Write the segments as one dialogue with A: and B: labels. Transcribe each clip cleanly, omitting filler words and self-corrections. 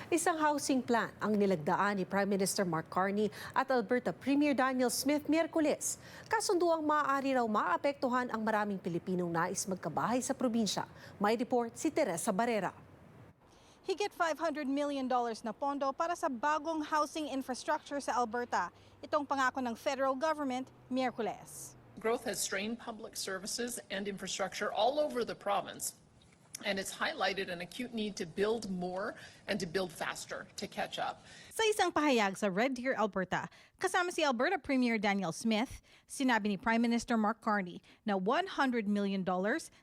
A: Isang housing plan ang nilagdaan ni Prime Minister Mark Carney at Alberta Premier Daniel Smith Miyerkules. Kasunduang maaari raw maapektuhan ang maraming Pilipinong nais magkabahay sa probinsya. May report si Teresa Barrera.
B: Higit $500 million na pondo para sa bagong housing infrastructure sa Alberta. Itong pangako ng federal government, Miyerkules.
C: Growth has strained public services and infrastructure all over the province, and it's highlighted an acute need to build more and to build faster to catch up.
B: Sa isang pahayag sa Red Deer, Alberta, kasama si Alberta Premier Daniel Smith, sinabi ni Prime Minister Mark Carney na $100 million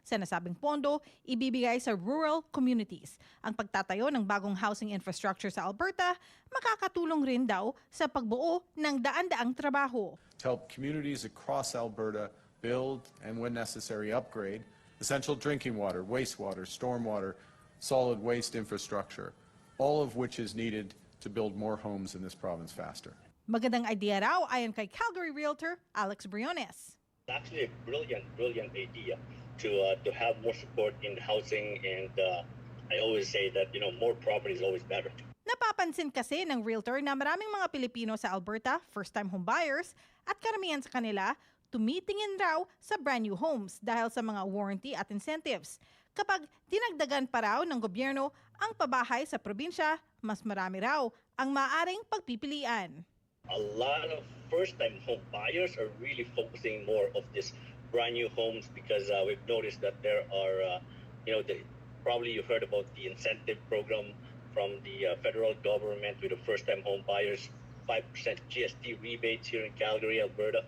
B: sa nasabing pondo ibibigay sa rural communities. Ang pagtatayo ng bagong housing infrastructure sa Alberta, makakatulong rin daw sa pagbuo ng daan-daang trabaho.
D: To help communities across Alberta build and, when necessary, upgrade essential drinking water, wastewater, stormwater, solid waste infrastructure, all of which is needed to build more homes in this province faster.
B: Magandang idea raw ayon kay Calgary Realtor Alex Briones.
E: Actually, a brilliant idea to have more support in housing, and I always say that more property is always better.
B: Napapansin kasi ng realtor na maraming mga Pilipino sa Alberta, first-time homebuyers, at karamihan sa kanila tumitingin raw sa brand new homes dahil sa mga warranty at incentives. Kapag dinagdagan pa raw ng gobyerno ang pabahay sa probinsya, mas marami raw ang maaaring pagpipilian.
E: A lot of first-time home buyers are really focusing more of this brand new homes because we've noticed that there are, probably you heard about the incentive program from the federal government with the first-time home buyers, 5% GST rebates here in Calgary, Alberta.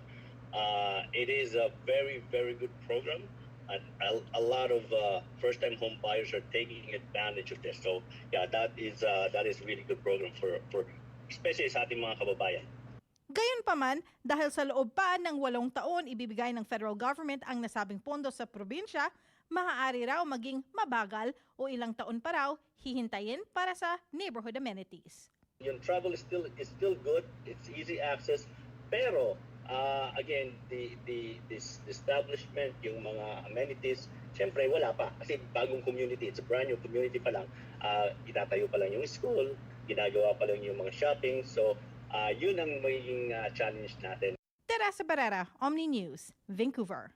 E: It is a very, very good program. And a lot of first-time home buyers are taking advantage of this. So yeah, that is really good program for especially sa ating mga kababayan.
B: Gayunpaman, dahil sa loob pa ng 8 taon ibibigay ng federal government ang nasabing pondo sa probinsya, maaari raw maging mabagal o ilang taon pa raw hihintayin para sa neighborhood amenities.
E: Yung travel is still good. It's easy access, pero again, this establishment, yung mga amenities, syempre wala pa. Kasi bagong community, it's a brand new community pa lang. Itatayo pa lang yung school, ginagawa pa lang yung mga shopping. So, yun ang magiging challenge natin.
B: Teresa Barrera, Omni News, Vancouver.